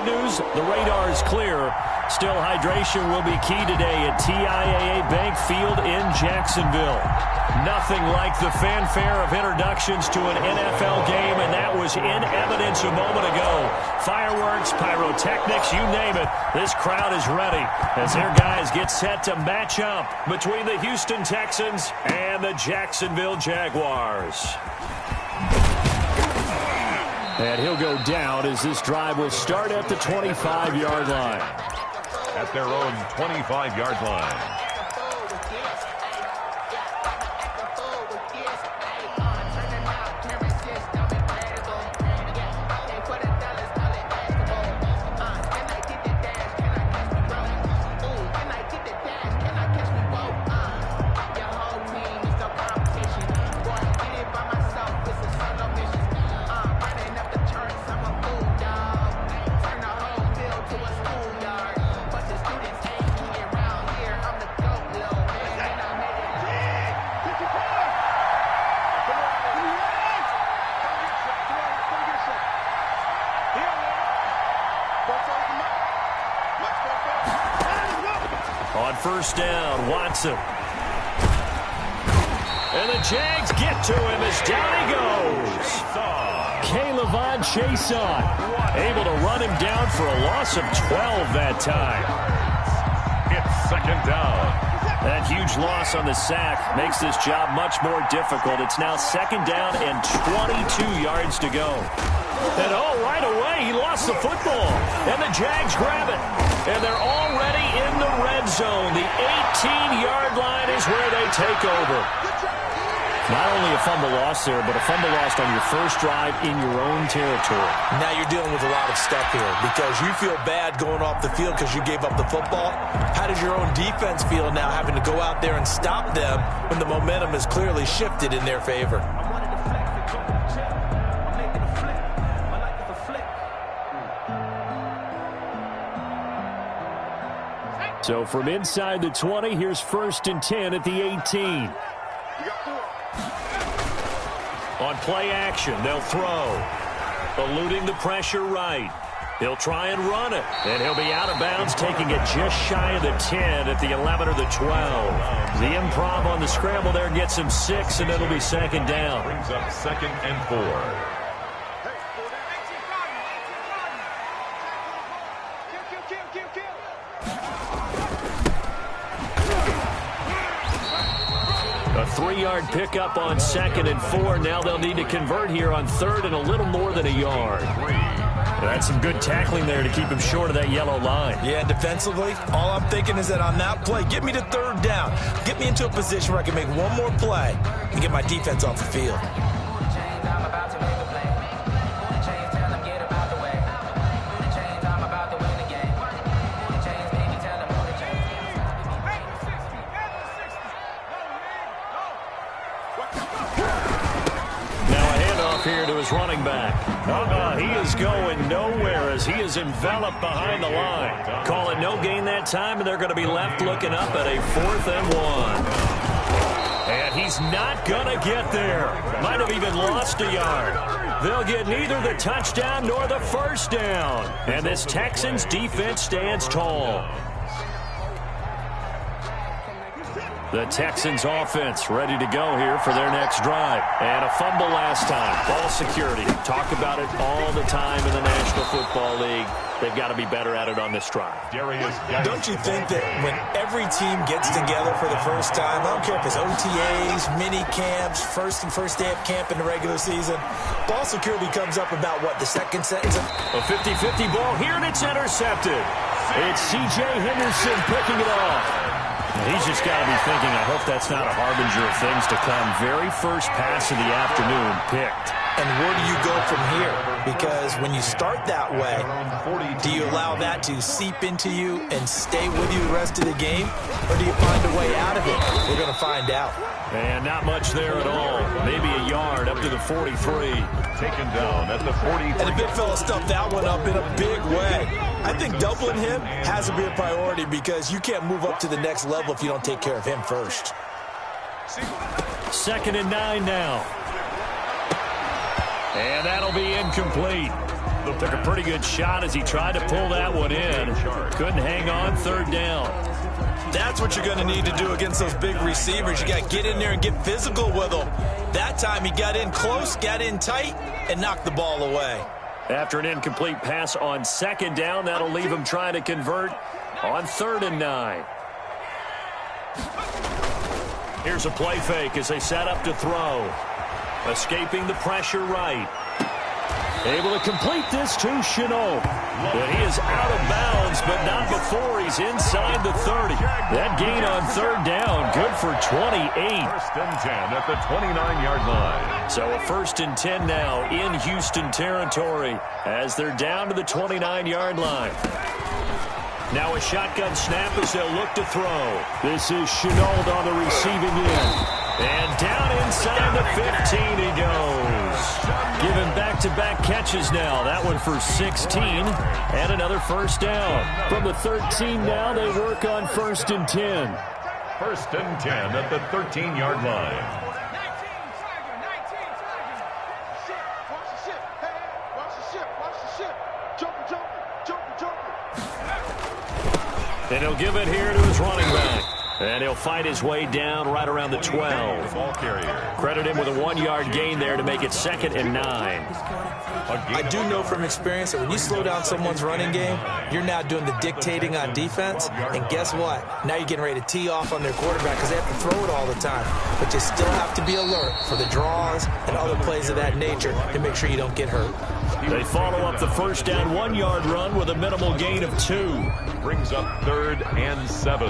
good news, the radar is clear. Still, hydration will be key today at TIAA Bank Field in Jacksonville. Nothing like the fanfare of introductions to an NFL game, and that was in evidence a moment ago. Fireworks, pyrotechnics, you name it. This crowd is ready as their guys get set to match up between the Houston Texans and the Jacksonville Jaguars. And he'll go down as this drive will start at the 25-yard line. At their own 25-yard line. On first down, Watson. And the Jags get to him as down he goes. K'Lavon Chaisson able to run him down for a loss of 12 that time. It's second down. That huge loss on the sack makes this job much more difficult. It's now second down and 22 yards to go. And right away, he lost the football. And the Jags grab it. And they're already in the red zone. The 18-yard line is where they take over. Not only a fumble loss there, but a fumble lost on your first drive in your own territory. Now you're dealing with a lot of stuff here because you feel bad going off the field because you gave up the football. How does your own defense feel now having to go out there and stop them when the momentum is clearly shifted in their favor? So from inside the 20, here's first and 10 at the 18. On play action, they'll throw. Eluding the pressure right. He'll try and run it. And he'll be out of bounds, taking it just shy of the 10 at the 11 or the 12. The improv on the scramble there gets him 6, and it'll be second down. Brings up second and 4. A 3-yard pickup on second and 4. Now they'll need to convert here on third and a little more than a yard. That's some good tackling there to keep him short of that yellow line. Yeah, defensively, all I'm thinking is that on that play, get me to third down. Get me into a position where I can make one more play and get my defense off the field. Here to his running back. He is going nowhere as he is enveloped behind the line. Call it no gain that time, and they're going to be left looking up at a 4th and 1. And he's not going to get there. Might have even lost a yard. They'll get neither the touchdown nor the first down. And this Texans defense stands tall. The Texans offense ready to go here for their next drive. And a fumble last time. Ball security. Talk about it all the time in the National Football League. They've got to be better at it on this drive. Don't you think that when every team gets together for the first time, I don't care if it's OTAs, mini camps, first day of camp in the regular season, ball security comes up about, what, the second sentence? A 50-50 ball here, and it's intercepted. It's C.J. Henderson picking it off. He's just got to be thinking, I hope that's not a harbinger of things to come. Very first pass of the afternoon picked. And where do you go from here? Because when you start that way, do you allow that to seep into you and stay with you the rest of the game? Or do you find a way out of it? We're going to find out. And not much there at all. Maybe a yard up to the 43. Taken down at the 43. And the big fella stuffed that one up in a big way. I think doubling him has to be a priority because you can't move up to the next level if you don't take care of him first. 2nd and 9 now. And that'll be incomplete. Took a pretty good shot as he tried to pull that one in. Couldn't hang on third down. That's what you're going to need to do against those big receivers. You got to get in there and get physical with them. That time he got in close, got in tight, and knocked the ball away. After an incomplete pass on second down, that'll leave him trying to convert on 3rd and 9. Here's a play fake as they set up to throw. Escaping the pressure right. Able to complete this to Chenault. But he is out of bounds, but not before he's inside the 30. That gain on 3rd down, good for 28. 1st and 10 at the 29-yard line. So a 1st and 10 now in Houston territory as they're down to the 29-yard line. Now a shotgun snap as they'll look to throw. This is Chenault on the receiving end. And down inside the 15 he goes. Giving back-to-back catches now. That one for 16 and another 1st down. From the 13 now they work on 1st and 10. 1st and 10 at the 13-yard line. And he'll give it here to his running back. And he'll fight his way down right around the 12. Ball carrier. Credit him with a 1-yard gain there to make it 2nd and 9. I do know from experience that when you slow down someone's running game, you're now doing the dictating on defense. And guess what? Now you're getting ready to tee off on their quarterback because they have to throw it all the time. But you still have to be alert for the draws and other plays of that nature to make sure you don't get hurt. They follow up the 1st down 1-yard run with a minimal gain of 2. Brings up 3rd and 7.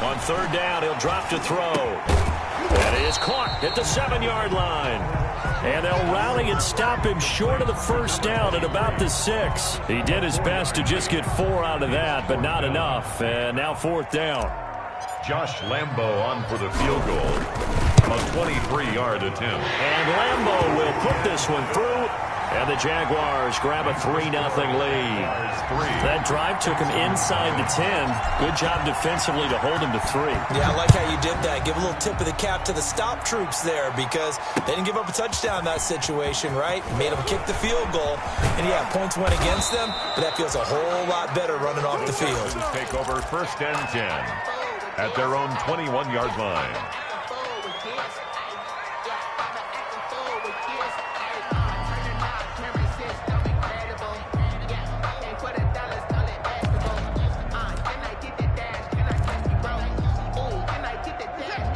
On 3rd down, he'll drop to throw. That is caught at the 7-yard line. And they'll rally and stop him short of the 1st down at about the 6. He did his best to just get 4 out of that, but not enough. And now 4th down. Josh Lambo on for the field goal. A 23-yard attempt. And Lambo will put this one through. And the Jaguars grab a 3-0 lead. That drive took him inside the 10. Good job defensively to hold him to 3. Yeah, I like how you did that. Give a little tip of the cap to the stop troops there because they didn't give up a touchdown in that situation, right? Made them kick the field goal. And, yeah, points went against them, but that feels a whole lot better running off the field. Take over 1st and 10 at their own 21-yard line.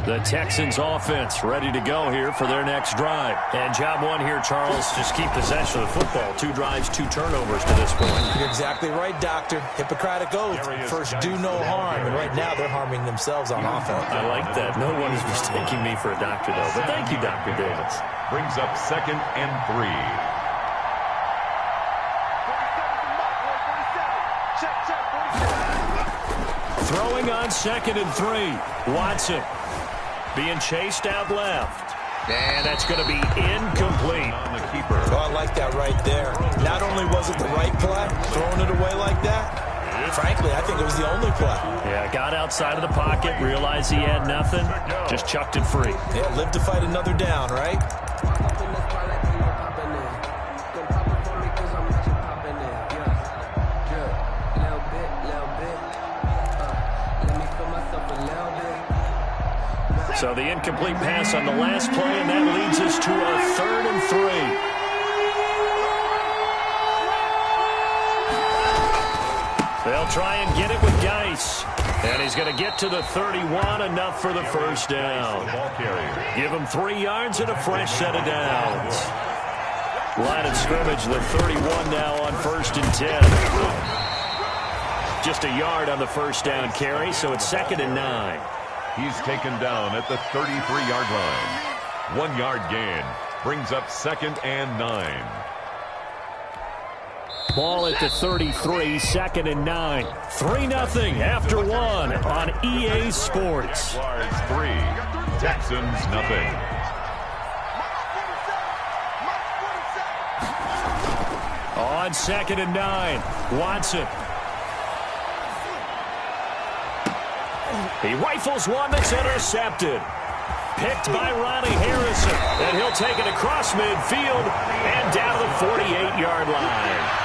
The Texans offense ready to go here for their next drive. And job one here, Charles, just keep possession of the football. 2 drives, 2 turnovers to this point. You're exactly right, Doctor. Hippocratic oath. First, do no harm. And right now, they're harming themselves on offense. I like that. No one is mistaking me for a doctor, though. But thank you, Dr. Davis. Brings up 2nd and 3. Throwing on 2nd and 3. Watson being chased out left. And that's going to be incomplete. On the keeper. Oh, I like that right there. Not only was it the right play, throwing it away like that, frankly, I think it was the only play. Yeah, got outside of the pocket, realized he had nothing, just chucked it free. Yeah, live to fight another down, right? So the incomplete pass on the last play, and that leads us to a 3rd and 3. They'll try and get it with Geis. And he's going to get to the 31, enough for the 1st down. Give him 3 yards and a fresh set of downs. Line of scrimmage, the 31 now on 1st and 10. Just a yard on the 1st down carry, so it's 2nd and 9. He's taken down at the 33-yard line. 1-yard gain. Brings up 2nd and 9. Ball at the 33, 2nd and 9. 3-0 after 1 on EA Sports. Jaguars 3, Texans nothing. On 2nd and 9, Watson. He rifles one that's intercepted. Picked by Ronnie Harrison. And he'll take it across midfield and down to the 48-yard line.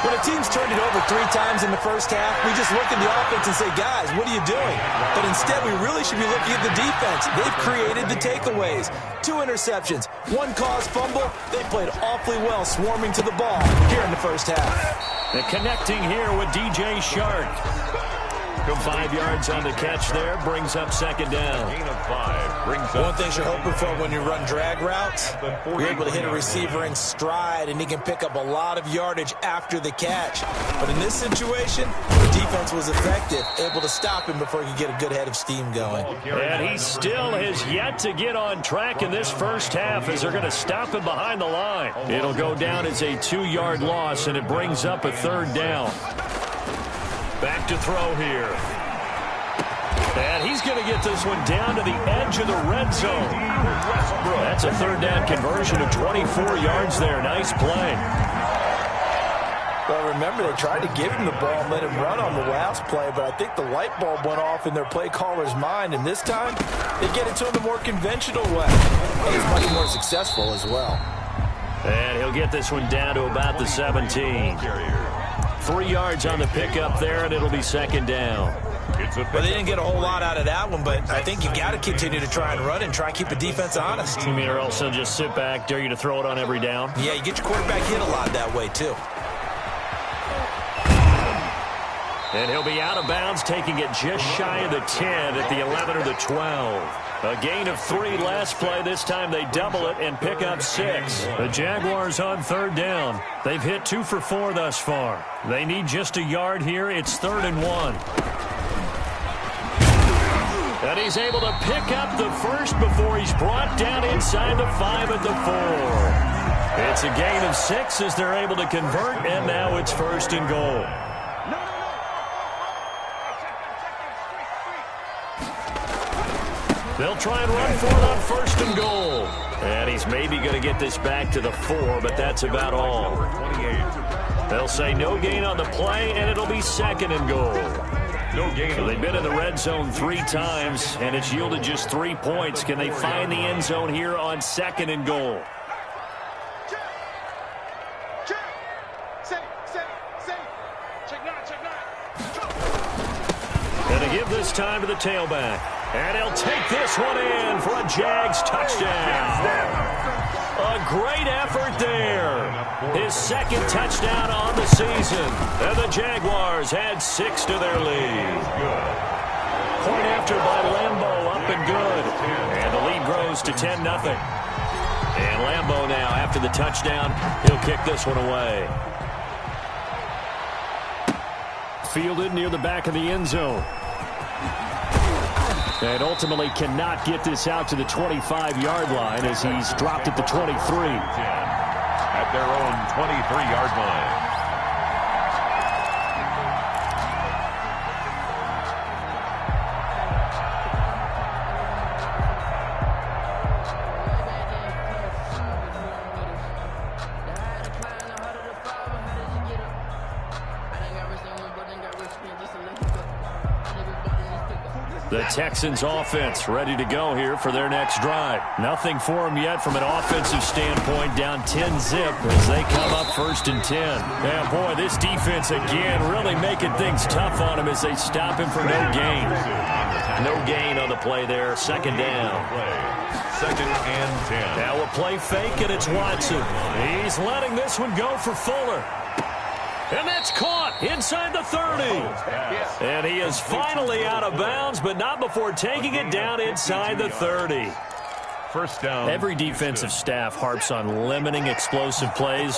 When a team's turned it over 3 times in the first half, we just look at the offense and say, guys, what are you doing? But instead, we really should be looking at the defense. They've created the takeaways. 2 interceptions, 1 caused fumble. They played awfully well swarming to the ball here in the first half. And connecting here with DJ Shark. 5 yards on the catch there, brings up 2nd down. Gain of 5 brings up. One thing you're hoping for when you run drag routes, you're able to hit a receiver in stride, and he can pick up a lot of yardage after the catch. But in this situation, the defense was effective, able to stop him before he could get a good head of steam going. And he still has yet to get on track in this first half as they're going to stop him behind the line. It'll go down as a 2-yard loss, and it brings up a 3rd down. Back to throw here. And he's going to get this one down to the edge of the red zone. That's a 3rd down conversion of 24 yards there. Nice play. Well, remember, they tried to give him the ball and let him run on the last play, but I think the light bulb went off in their play caller's mind, and this time they get it to him the more conventional way. And it's much more successful as well. And he'll get this one down to about the 17. 3 yards on the pickup there, and it'll be 2nd down. Well, they didn't get a whole lot out of that one, but I think you've got to continue to try and run and try and keep the defense honest. You mean or else they'll just sit back, dare you to throw it on every down? Yeah, you get your quarterback hit a lot that way, too. And he'll be out of bounds, taking it just shy of the 10 at the 11 or the 12. A gain of 3 last play. This time they double it and pick up 6. The Jaguars on 3rd down. They've hit 2 for 4 thus far. They need just a yard here. It's 3rd and 1. And he's able to pick up the first before he's brought down inside the 5 at the 4. It's a gain of 6 as they're able to convert, and now it's 1st and goal. They'll try and run for it on 1st and goal. And he's maybe going to get this back to the 4, but that's about all. They'll say no gain on the play, and it'll be 2nd and goal. No gain. So they've been in the red zone 3 times, and it's yielded just 3 points. Can they find the end zone here on 2nd and goal? And to give this time to the tailback. And he'll take this one in for a Jags touchdown. A great effort there. His 2nd touchdown on the season. And the Jaguars add 6 to their lead. Point after by Lambeau, up and good. And the lead grows to 10-0. And Lambeau now, after the touchdown, he'll kick this one away. Fielded near the back of the end zone. And ultimately cannot get this out to the 25-yard line as he's dropped at the 23. At their own 23-yard line. The Texans offense ready to go here for their next drive. Nothing for them yet from an offensive standpoint, down 10-zip as they come up 1st and 10. Yeah, boy, this defense again really making things tough on him as they stop him for no gain. No gain on the play there, 2nd down. 2nd and 10. Now a play fake, and it's Watson. He's letting this one go for Fuller. And that's caught inside the 30. And he is finally out of bounds, but not before taking it down inside the 30. 1st down. Every defensive staff harps on limiting explosive plays.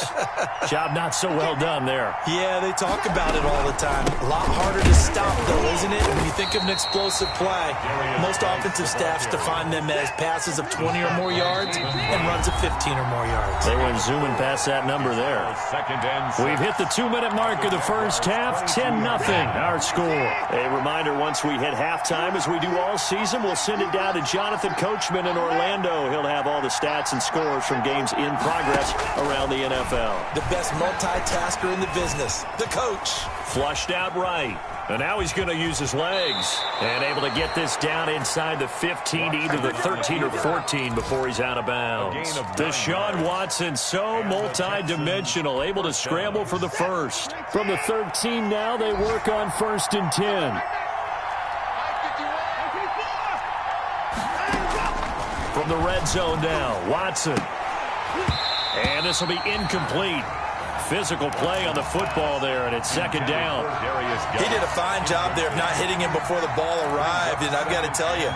Job not so well done there. Yeah, they talk about it all the time. A lot harder to stop, though, isn't it? When you think of an explosive play, most offensive staffs define them as passes of 20 or more yards and runs of 15 or more yards. They went zooming past that number there. 2nd and 6. We've hit the 2-minute mark of the first half, 10-0, our score. A reminder, once we hit halftime, as we do all season, we'll send it down to Jonathan Coachman in Orlando window, he'll have all the stats and scores from games in progress around the NFL. The best multitasker in the business, the coach. Flushed out right. And now he's going to use his legs. And able to get this down inside the 15 to either the 13 or 14 before he's out of bounds. Deshaun Watson, so multi-dimensional, able to scramble for the first. From the 13 now, they work on 1st and 10. From the red zone now, Watson. And this will be incomplete. Physical play on the football there, and it's 2nd down. He did a fine job there of not hitting him before the ball arrived, and I've got to tell you,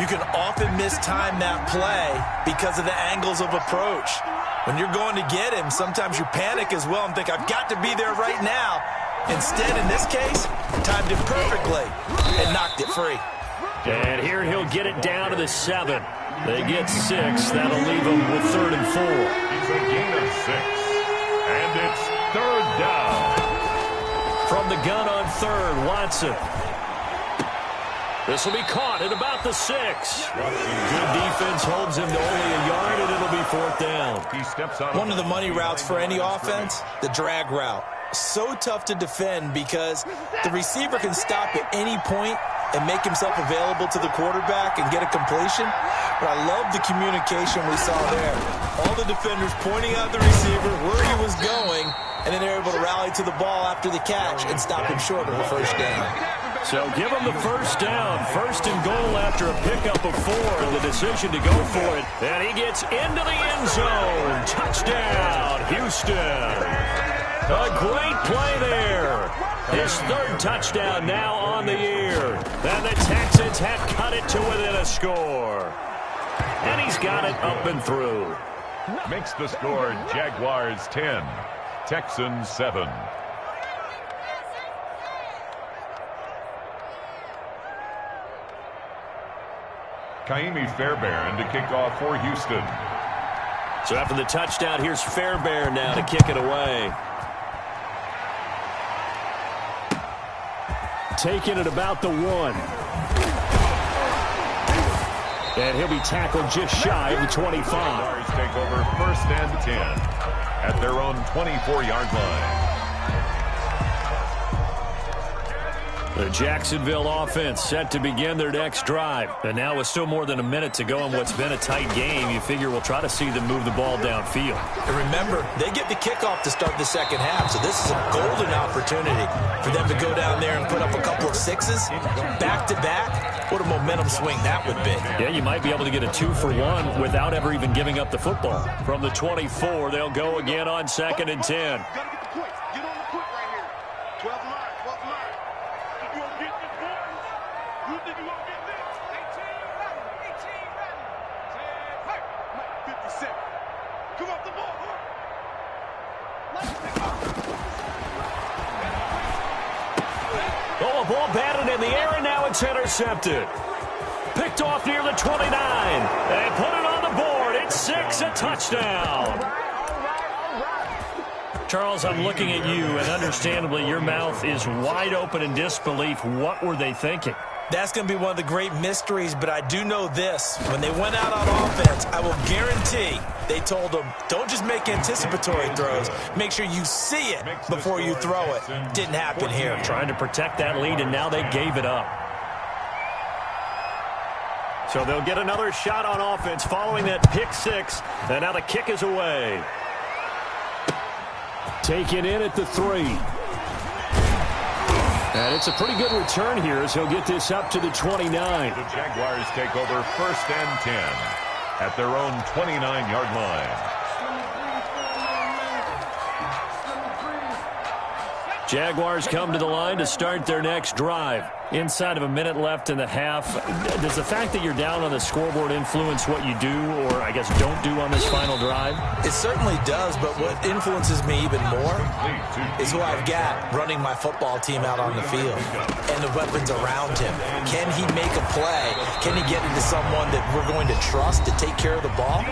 you can often mistime that play because of the angles of approach. When you're going to get him, sometimes you panic as well and think, I've got to be there right now. Instead, in this case, timed it perfectly and knocked it free. And here he'll get it down to the 7. They get 6. That'll leave them with 3rd and 4. It's a gain of 6. And it's 3rd down. From the gun on 3rd, Watson. This will be caught at about the 6. Good defense holds him to only a yard, and it'll be 4th down. He steps out. One of the money routes for any offense, the drag route. So tough to defend because the receiver can stop at any point and make himself available to the quarterback and get a completion. But I love the communication we saw there. All the defenders pointing out the receiver where he was going, and then they're able to rally to the ball after the catch and stop him short of a 1st down. So give him the 1st down. 1st and goal after a pickup of 4, and the decision to go for it. And he gets into the end zone. Touchdown, Houston. A great play there. His 3rd touchdown now on the year. And the Texans have cut it to within a score. And he's got it up and through. Makes the score Jaguars 10, Texans 7. Kaimi Fairbairn to kick off for Houston. So after the touchdown, here's Fairbairn now to kick it away. Taking it about the 1. And he'll be tackled just shy of the 25. Jaguars take over 1st and 10 at their own 24-yard line. The Jacksonville offense set to begin their next drive. And now with still more than a minute to go in what's been a tight game, you figure we'll try to see them move the ball downfield. And remember, they get the kickoff to start the 2nd half, so this is a golden opportunity for them to go down there and put up a couple of 6s back-to-back. What a momentum swing that would be. Yeah, you might be able to get a 2-for-1 without ever even giving up the football. From the 24, they'll go again on 2nd and 10. Oh, a ball batted in the air, and now it's intercepted. Picked off near the 29. They put it on the board. It's 6, a touchdown. Charles, I'm looking at you, and understandably, your mouth is wide open in disbelief. What were they thinking? That's going to be one of the great mysteries, but I do know this. When they went out on offense, I will guarantee they told them, don't just make anticipatory throws. Make sure you see it before you throw it. Didn't happen here. Trying to protect that lead, and now they gave it up. So they'll get another shot on offense following that pick 6, and now the kick is away. Taken in at the 3. And it's a pretty good return here as he'll get this up to the 29. The Jaguars take over 1st and 10 at their own 29-yard line. Jaguars come to the line to start their next drive. Inside of a minute left in the half, does the fact that you're down on the scoreboard influence what you do or, I guess, don't do on this final drive? It certainly does, but what influences me even more is who I've got running my football team out on the field and the weapons around him. Can he make a play? Can he get into someone that we're going to trust to take care of the ball?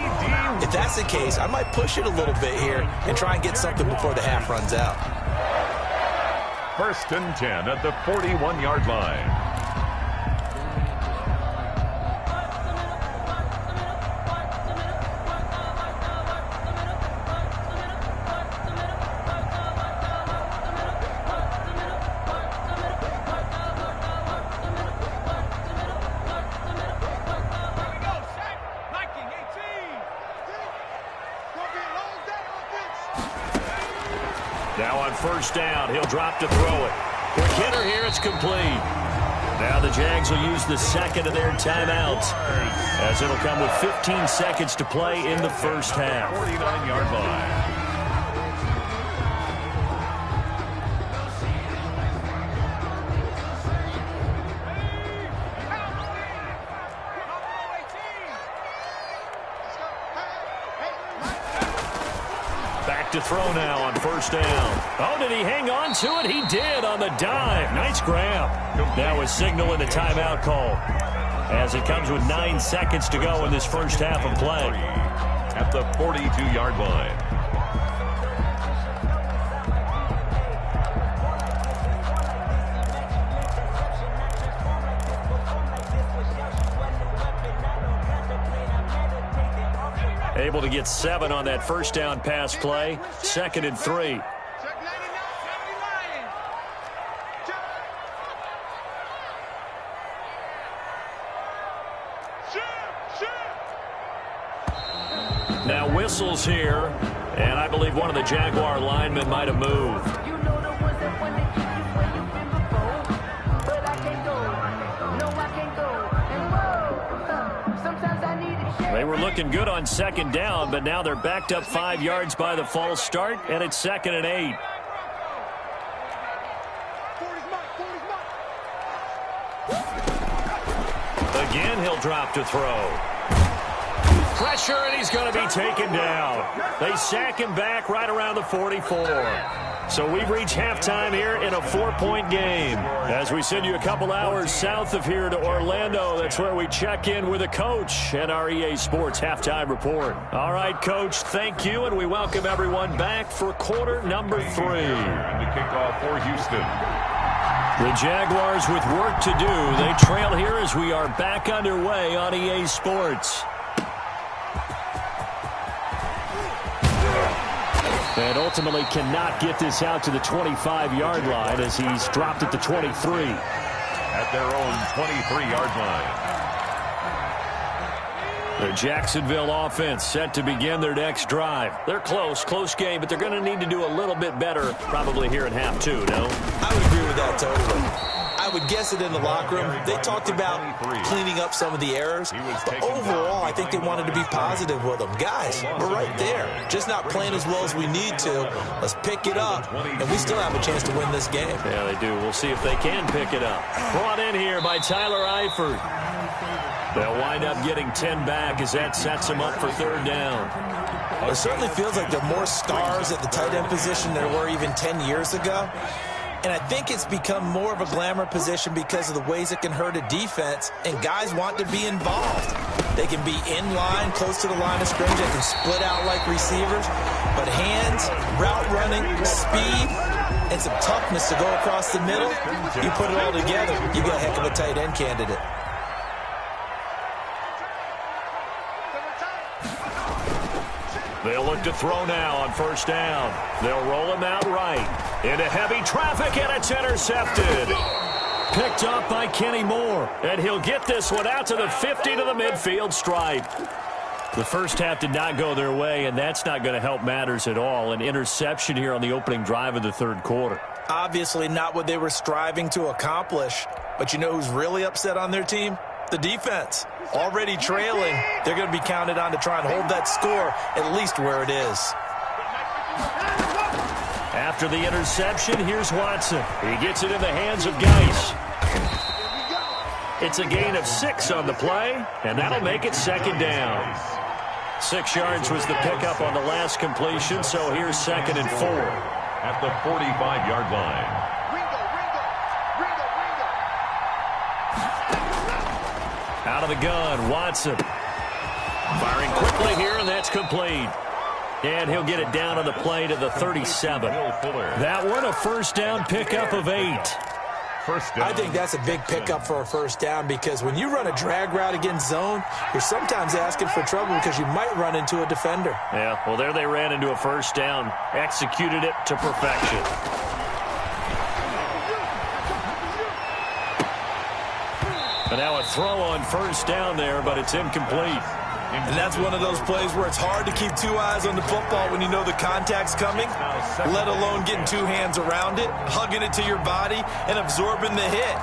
If that's the case, I might push it a little bit here and try and get something before the half runs out. 1st and 10 at the 41-yard line. Now on first down, he'll drop to throw it. Quick hitter here, it's complete. Now the Jags will use the second of their timeouts, as it'll come with 15 seconds to play in the first half. 49-yard line. To throw now on first down. Oh, did he hang on to it? He did on the dive. Nice grab. Now a signal and a timeout call, as it comes with 9 seconds to go in this first half of play. At the 42-yard line. Able to get 7 on that first down pass play. 2nd and 3. Now whistles here, and I believe one of the Jaguar linemen might have moved. They were looking good on 2nd down, but now they're backed up 5 yards by the false start, and it's 2nd and 8. Again, he'll drop to throw. Pressure, and he's going to be taken down. They sack him back right around the 44. So we've reached halftime here in a 4-point game. As we send you a couple hours south of here to Orlando, that's where we check in with a coach and our EA Sports halftime report. All right, Coach, thank you, and we welcome everyone back for quarter number 3. And the kickoff for Houston. The Jaguars with work to do. They trail here as we are back underway on EA Sports. And ultimately cannot get this out to the 25-yard line as he's dropped at the 23. At their own 23-yard line. The Jacksonville offense set to begin their next drive. They're close game, but they're going to need to do a little bit better probably here in half 2, no? I would agree with that totally. I would guess it in the locker room. They talked about cleaning up some of the errors, but overall, I think they wanted to be positive with them. Guys, we're right there. Just not playing as well as we need to. Let's pick it up, and we still have a chance to win this game. Yeah, they do. We'll see if they can pick it up. Brought in here by Tyler Eifert. They'll wind up getting 10 back as that sets them up for 3rd down. It certainly feels like there are more stars at the tight end position than there were even 10 years ago. And I think it's become more of a glamour position because of the ways it can hurt a defense, and guys want to be involved. They can be in line, close to the line of scrimmage. They can split out like receivers. But hands, route running, speed, and some toughness to go across the middle, you put it all together, you got a heck of a tight end candidate. They'll look to throw now on first down. They'll roll him out right. Into heavy traffic, and it's intercepted. Picked up by Kenny Moore. And he'll get this one out to the 50 to the midfield stripe. The first half did not go their way, and that's not going to help matters at all. An interception here on the opening drive of the 3rd quarter. Obviously not what they were striving to accomplish. But you know who's really upset on their team? The defense. Already trailing, they're going to be counted on to try and hold that score at least where it is. After the interception, here's Watson. He gets it in the hands of Geis. It's a gain of 6 on the play, and that'll make it 2nd down. 6 yards was the pickup on the last completion, so here's 2nd and 4. At the 45-yard line. Out of the gun, Watson. Firing quickly here, and that's complete. And he'll get it down on the play to the 37. That one, a first down pickup of 8. First down. I think that's a big pickup for a first down because when you run a drag route against zone, you're sometimes asking for trouble because you might run into a defender. Yeah, well, there they ran into a first down. Executed it to perfection. And now a throw on first down there, but it's incomplete. And that's one of those plays where it's hard to keep two eyes on the football when you know the contact's coming, let alone getting two hands around it, hugging it to your body, and absorbing the hit,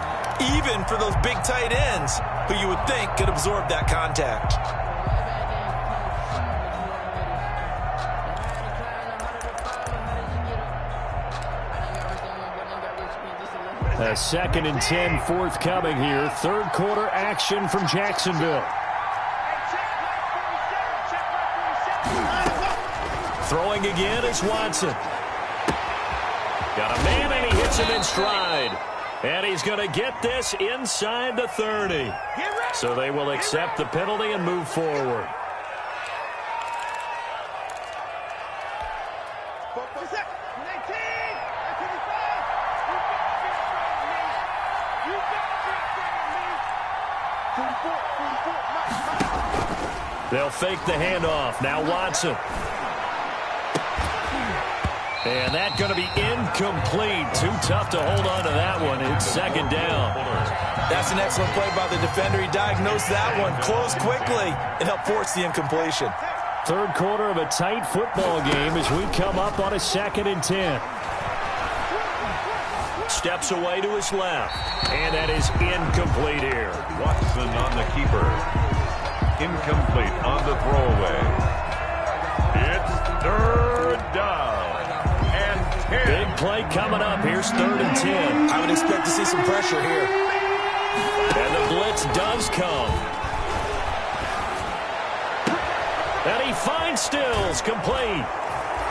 even for those big tight ends who you would think could absorb that contact. A 2nd and 10 forthcoming here. Third quarter action from Jacksonville. Throwing again is Watson. Got a man and he hits him in stride. And he's going to get this inside the 30. So they will accept the penalty and move forward. They'll fake the handoff. Now Watson. And that's going to be incomplete. Too tough to hold on to that one. It's 2nd down. That's an excellent play by the defender. He diagnosed that one, closed quickly, and helped force the incompletion. Third quarter of a tight football game as we come up on a 2nd and 10. Steps away to his left. And that is incomplete here. Watson on the keeper. Incomplete on the throwaway. It's 3rd down and 10. Big play coming up. Here's 3rd and 10. I would expect to see some pressure here. And the blitz does come. And he finds Stills complete.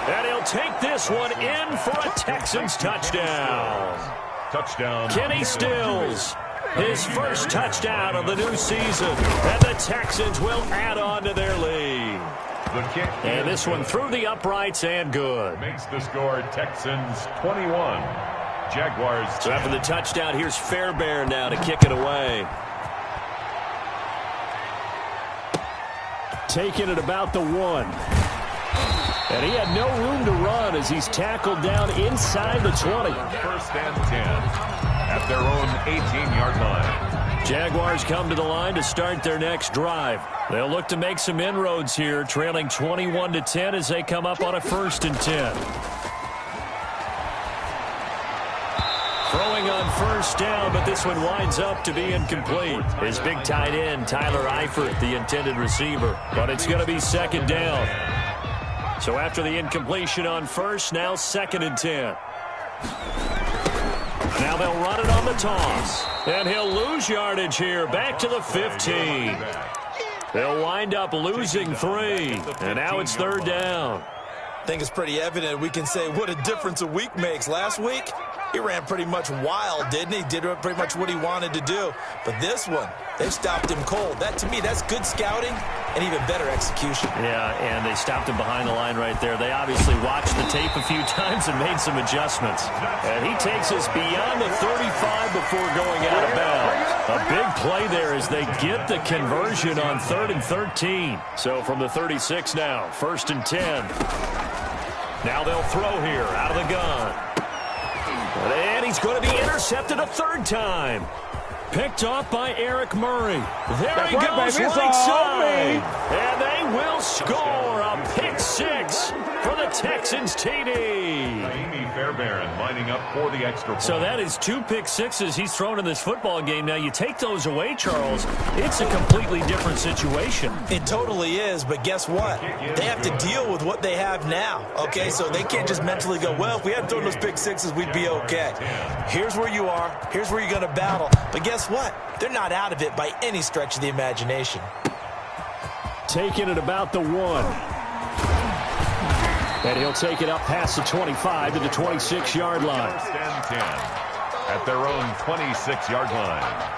And he'll take this one in for a Texans touchdown. Touchdown. Kenny Stills. His first touchdown of the new season. And the Texans will add on to their lead. The kick. And this one through the uprights and good. Makes the score Texans 21. Jaguars 10. So after the touchdown, here's Fairbairn now to kick it away. Taking it about the 1. And he had no room to run as he's tackled down inside the 20. 1st and 10. At their own 18-yard line. Jaguars come to the line to start their next drive. They'll look to make some inroads here, trailing 21-10 as they come up on a 1st and 10. Throwing on 1st down, but this one winds up to be incomplete. His big tight end, Tyler Eifert, the intended receiver. But it's going to be 2nd down. So after the incompletion on 1st, now 2nd and 10. Now they'll run it on the toss. And he'll lose yardage here. Back to the 15. They'll wind up losing 3. And now it's 3rd down. I think it's pretty evident. We can say what a difference a week makes. Last week, he ran pretty much wild, didn't he? Did pretty much what he wanted to do. But this one, they stopped him cold. That, to me, that's good scouting and even better execution. Yeah, and they stopped him behind the line right there. They obviously watched the tape a few times and made some adjustments. And he takes us beyond the 35 before going out of bounds. A big play there as they get the conversion on 3rd and 13. So from the 36 now, 1st and 10. Now they'll throw here out of the gun. And he's going to be intercepted a 3rd time. Picked off by Eric Murray. There he goes right side. And they will score a pick 6 for the Texans TD. Amy Fairbairn lining up for the extra point. So that is 2 pick 6s he's thrown in this football game. Now you take those away, Charles, it's a completely different situation. It totally is, but guess what? They have to deal with what they have now, okay? So they can't just mentally go, well, if we hadn't thrown those pick 6s, we'd be okay. Here's where you are. Here's where you're going to battle. But guess what? They're not out of it by any stretch of the imagination. Taking it about the 1. And he'll take it up past the 25 to the 26-yard line. 1st and 10 at their own 26-yard line.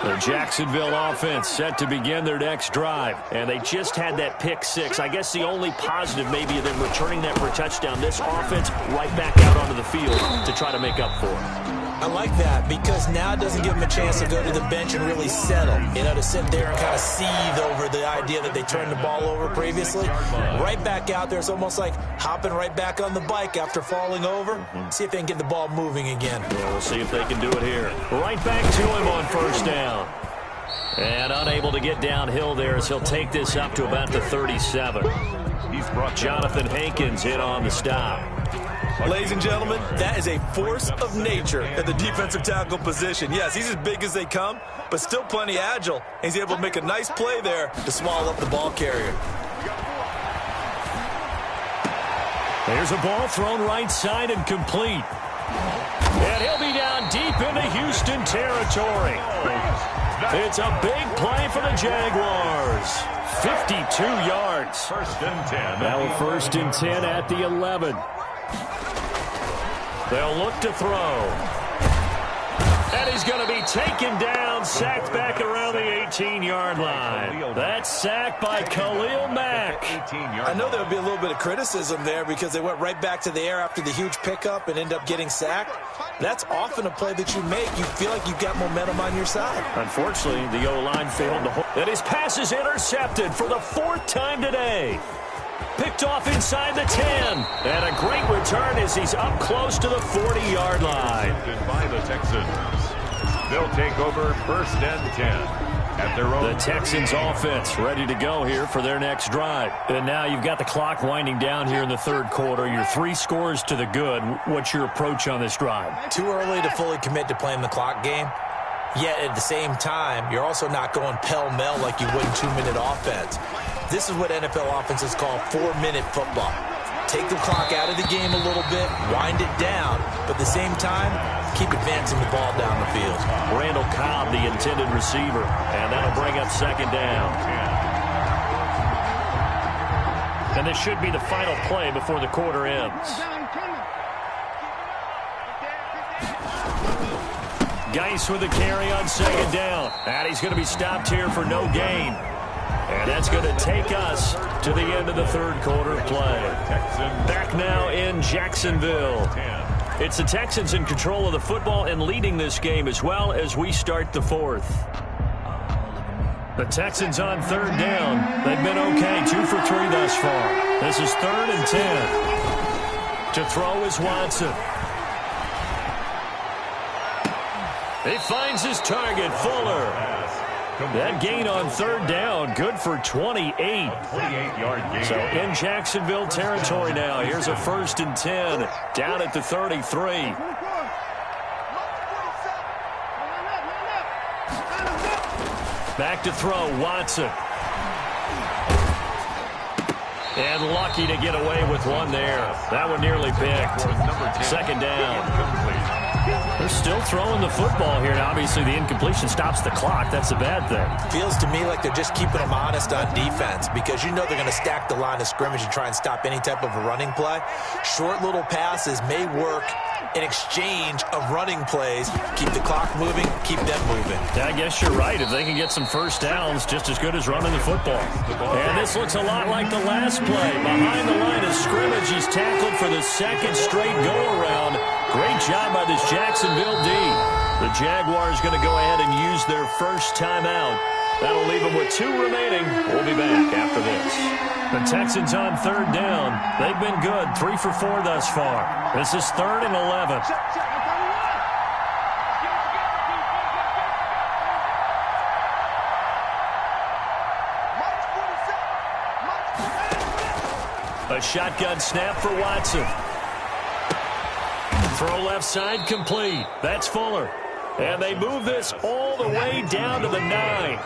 The Jacksonville offense set to begin their next drive. And they just had that pick 6. I guess the only positive maybe of them returning that for a touchdown. This offense right back out onto the field to try to make up for it. I like that because now it doesn't give them a chance to go to the bench and really settle. You know, to sit there and kind of seethe over the idea that they turned the ball over previously. Right back out there. It's almost like hopping right back on the bike after falling over. See if they can get the ball moving again. Yeah, we'll see if they can do it here. Right back to him on 1st down. And unable to get downhill there as he'll take this up to about the 37. He's brought Jonathan Hankins in on the stop. Ladies and gentlemen, that is a force of nature at the defensive tackle position. Yes, he's as big as they come, but still plenty agile. He's able to make a nice play there to swallow up the ball carrier. There's a ball thrown right side and complete. And he'll be down deep into Houston territory. It's a big play for the Jaguars. 52 yards. First and 10. Now first and 10 at the 11. They'll look to throw. And he's going to be taken down, sacked back around the 18-yard line. That's sacked by Khalil Mack. I know there would be a little bit of criticism there because they went right back to the air after the huge pickup and end up getting sacked. That's often a play that you make. You feel like you've got momentum on your side. Unfortunately, the O-line failed to hold. And his pass is intercepted for the 4th time today. Picked off inside the 10. And a great return as he's up close to the 40-yard line. By the Texans. They'll take over first and 10 at their own. The Texans offense ready to go here for their next drive. And now you've got the clock winding down here in the 3rd quarter. You're 3 scores to the good. What's your approach on this drive? Too early to fully commit to playing the clock game. Yet at the same time, you're also not going pell-mell like you would in 2-minute offense. This is what NFL offenses call 4-minute football. Take the clock out of the game a little bit, wind it down, but at the same time, keep advancing the ball down the field. Randall Cobb, the intended receiver, and that'll bring up 2nd down. And this should be the final play before the quarter ends. Geis with a carry on 2nd down. And he's going to be stopped here for no gain. And that's going to take us to the end of the 3rd quarter play. Back now in Jacksonville. It's the Texans in control of the football and leading this game as well as we start the 4th. The Texans on 3rd down. They've been okay, 2 for 3 thus far. This is 3rd and 10. To throw is Watson. He finds his target, Fuller. That gain on 3rd down, good for 28. 28-yard gain. So in Jacksonville territory now. Here's a 1st and 10 down at the 33. Back to throw, Watson. And lucky to get away with one there. That one nearly picked. 2nd down. They're still throwing the football here. Now, obviously, the incompletion stops the clock. That's a bad thing. Feels to me like they're just keeping them honest on defense because you know they're going to stack the line of scrimmage and try and stop any type of a running play. Short little passes may work in exchange of running plays. Keep the clock moving, keep them moving. I guess you're right. If they can get some 1st downs, just as good as running the football. And this looks a lot like the last play. Behind the line of scrimmage, he's tackled for the 2nd straight go-around. Great job by this Jacksonville D. The Jaguars going to go ahead and use their first timeout. That'll leave them with 2 remaining. We'll be back after this. The Texans on 3rd down. They've been good, 3 for 4 thus far. This is 3rd and 11. A shotgun snap for Watson. Throw left side complete. That's Fuller. And they move this all the way down to the 9.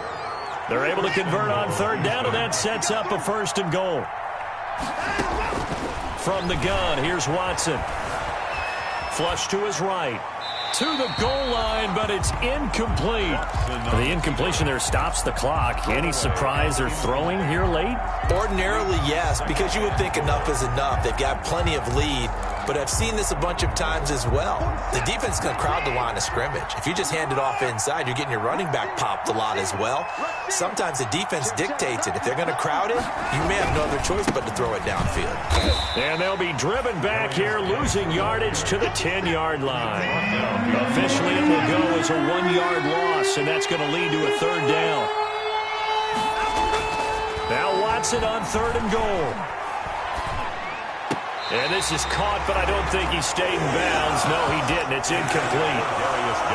They're able to convert on 3rd down, and that sets up a 1st and goal. From the gun, here's Watson. Flush to his right. To the goal line, but it's incomplete. The incompletion there stops the clock. Any surprise they're throwing here late? Ordinarily, yes, because you would think enough is enough. They've got plenty of lead. But I've seen this a bunch of times as well. The defense can crowd the line of scrimmage. If you just hand it off inside, you're getting your running back popped a lot as well. Sometimes the defense dictates it. If they're going to crowd it, you may have no other choice but to throw it downfield. And they'll be driven back here, losing yardage to the 10-yard line. Officially, it will go as a 1-yard loss, and that's going to lead to a 3rd down. Now Watson on 3rd and goal. And this is caught, but I don't think he stayed in bounds. No, he didn't. It's incomplete.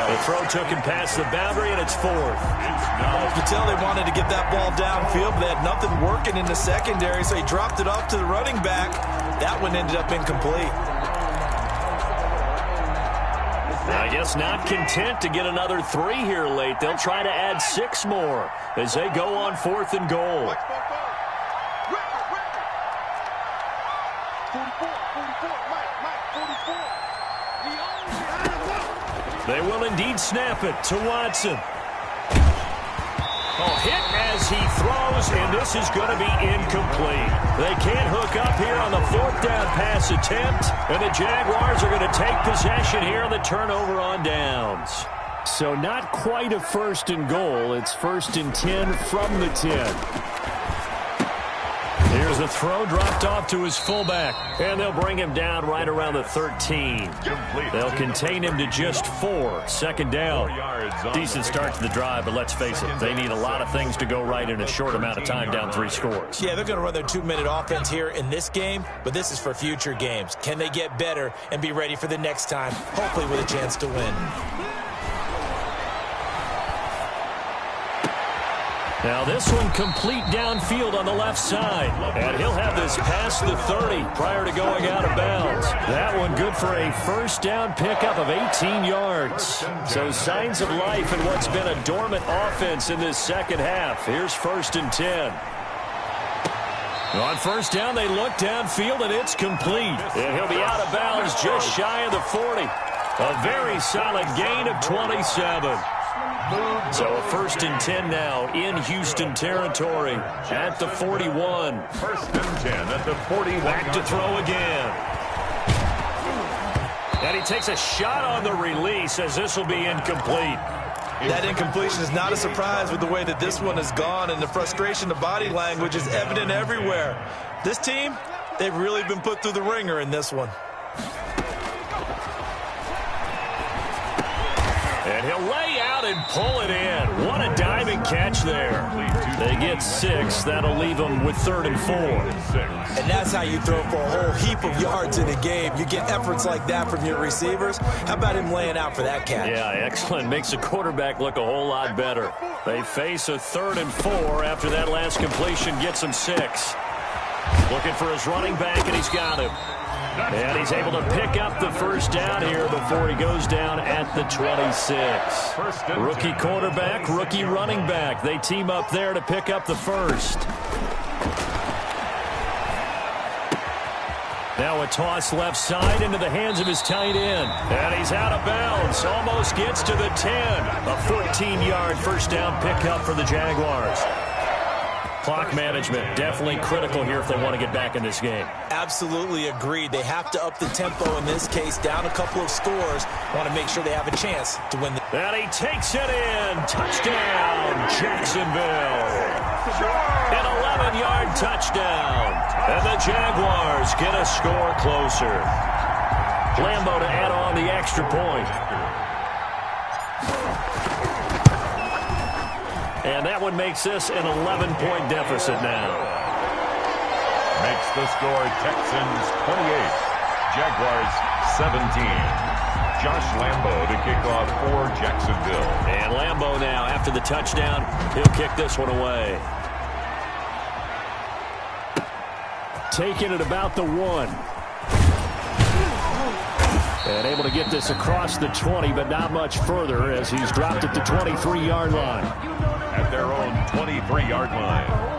The throw took him past the boundary, and it's fourth. You could tell they wanted to get that ball downfield, but they had nothing working in the secondary, so he dropped it off to the running back. That one ended up incomplete. I guess not content to get another 3 here late. They'll try to add 6 more as they go on 4th and goal. They will indeed snap it to Watson. Oh, hit as he throws, and this is going to be incomplete. They can't hook up here on the 4th down pass attempt, and the Jaguars are going to take possession here on the turnover on downs. So not quite a 1st and goal. It's 1st and 10 from the 10. Here's a throw dropped off to his fullback, and they'll bring him down right around the 13. They'll contain him to just 4. 2nd down. Decent start to the drive, but let's face it, they need a lot of things to go right in a short amount of time down 3 scores. Yeah, they're going to run their 2-minute offense here in this game, but this is for future games. Can they get better and be ready for the next time, hopefully with a chance to win? Now this one complete downfield on the left side. And he'll have this past the 30 prior to going out of bounds. That one good for a 1st down pickup of 18 yards. So signs of life in what's been a dormant offense in this 2nd half. Here's 1st and 10. On 1st down, they look downfield, and it's complete. And he'll be out of bounds just shy of the 40. A very solid gain of 27. So a 1st and 10 now in Houston territory at the 41. 1st and 10 at the 41. Back to throw again. And he takes a shot on the release as this will be incomplete. That incompletion is not a surprise with the way that this one has gone, and the frustration, the body language is evident everywhere. This team, they've really been put through the ringer in this one. And he'll lay out and pull it in. What a diving catch there. They get 6. That'll leave them with 3rd and 4. And that's how you throw for a whole heap of yards in a game. You get efforts like that from your receivers. How about him laying out for that catch? Yeah, excellent. Makes the quarterback look a whole lot better. They face a 3rd and 4 after that last completion gets him 6. Looking for his running back, and he's got him. And he's able to pick up the 1st down here before he goes down at the 26. Rookie quarterback, rookie running back. They team up there to pick up the 1st. Now a toss left side into the hands of his tight end. And he's out of bounds. Almost gets to the 10. A 14-yard 1st down pickup for the Jaguars. Clock management definitely critical here if they want to get back in this game. Absolutely agreed. They have to up the tempo in this case, down a couple of scores. Want to make sure they have a chance to win. And he takes it in. Touchdown, Jacksonville. An 11-yard touchdown. And the Jaguars get a score closer. Lambo to add on the extra point. And that one makes this an 11-point deficit now. Makes the score Texans 28, Jaguars 17. Josh Lambo to kick off for Jacksonville. And Lambo now, after the touchdown, he'll kick this one away. Taking it about the 1. And able to get this across the 20, but not much further as he's dropped at the 23-yard line. At their own 23-yard line.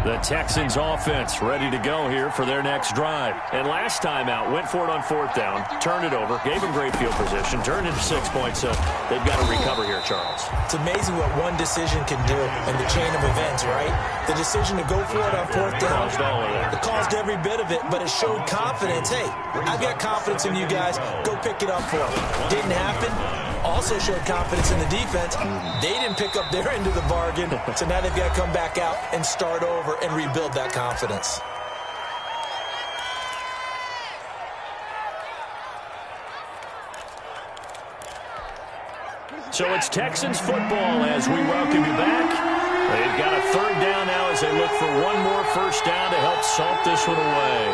The Texans offense ready to go here for their next drive. And last time out, went for it on 4th down, turned it over, gave them great field position, turned into 6 points. So they've got to recover here, Charles. It's amazing what one decision can do in the chain of events, right? The decision to go for it on 4th down, it caused every bit of it, but it showed confidence. Hey, I've got confidence in you guys. Go pick it up for me. Didn't happen. Also showed confidence in the defense. They didn't pick up their end of the bargain, so now they've got to come back out and start over and rebuild that confidence. So it's Texans football as we welcome you back. They've got a third down now as they look for one more first down to help salt this one away.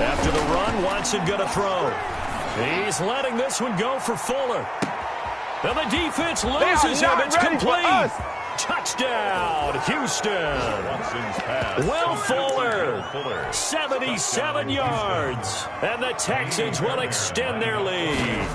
After the run, Watson going to throw. He's letting this one go for Fuller. And the defense loses him. It's complete. Touchdown, Houston. Will Fuller, 77 yards. And the Texans will extend their lead.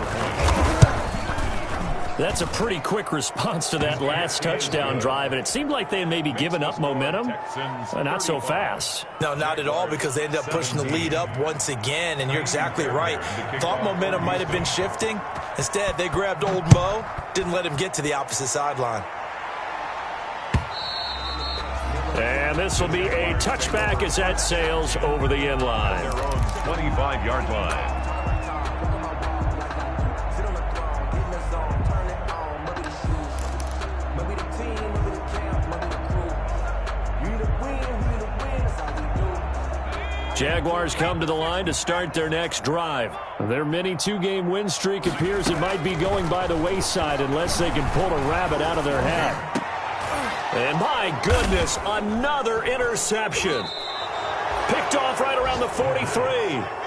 That's a pretty quick response to that last touchdown drive, and it seemed like they had maybe given up momentum. Not so fast. No, not at all, because they ended up pushing the lead up once again, and you're exactly right. Thought momentum might have been shifting. Instead, they grabbed old Mo, didn't let him get to the opposite sideline. And this will be a touchback as that sails over the end line. Their own 25-yard line. Jaguars come to the line to start their next drive. Their mini two-game win streak appears it might be going by the wayside unless they can pull a rabbit out of their hat. And my goodness, another interception. Picked off right around the 43.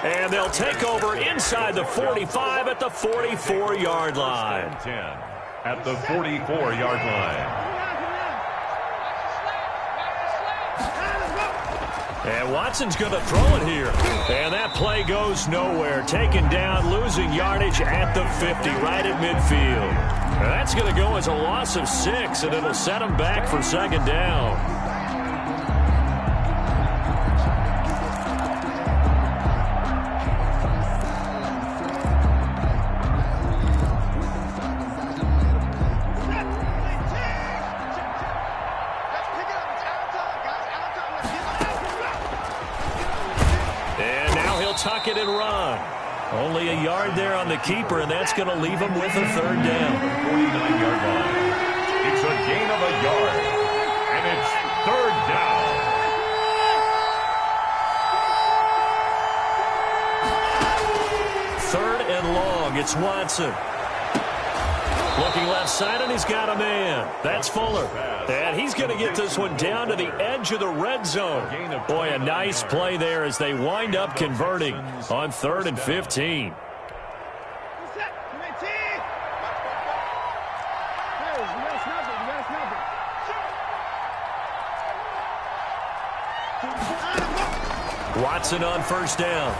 And they'll take over inside the 45 at the 44-yard line. 10 at the 44-yard line. And Watson's going to throw it here. And that play goes nowhere. Taken down, losing yardage at the 50, right at midfield. And that's going to go as a loss of 6, and it'll set him back for second down. Tuck it and run. Only a yard there on the keeper, and that's going to leave him with a third down. 49-yard line. It's a gain of a yard, and it's third down. Third and long. It's Watson. Looking left side, and he's got a man. That's Fuller. And he's going to get this one down to the edge of the red zone. Boy, a nice play there as they wind up converting on 3rd and 15. Watson on first down.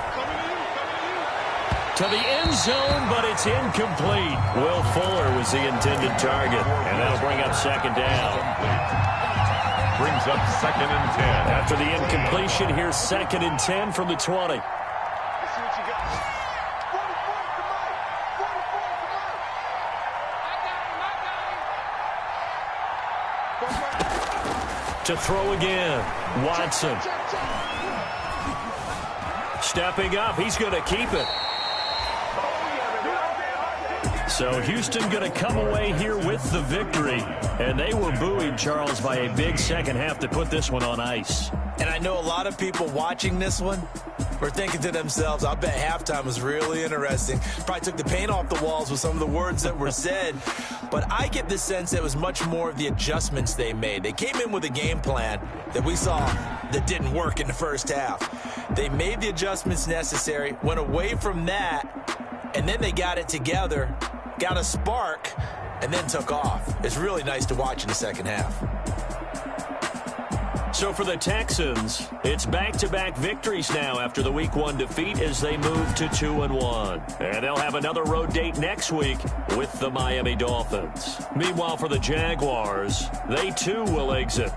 To the end zone, but it's incomplete. Will Fuller was the intended target, and that'll bring up second down. Brings up 2nd and 10. After the incompletion, here's 2nd and 10 from the 20. To throw again, Watson. Stepping up, he's going to keep it. So Houston going to come away here with the victory. And they were buoyed, Charles, by a big second half to put this one on ice. And I know a lot of people watching this one were thinking to themselves, I bet halftime was really interesting. Probably took the paint off the walls with some of the words that were said. But I get the sense it was much more of the adjustments they made. They came in with a game plan that we saw that didn't work in the first half. They made the adjustments necessary, went away from that, and then they got it together, got a spark, and then took off. It's really nice to watch in the second half. So for the Texans, it's back-to-back victories now after the Week 1 defeat as they move to 2-1. And they'll have another road date next week with the Miami Dolphins. Meanwhile, for the Jaguars, they too will exit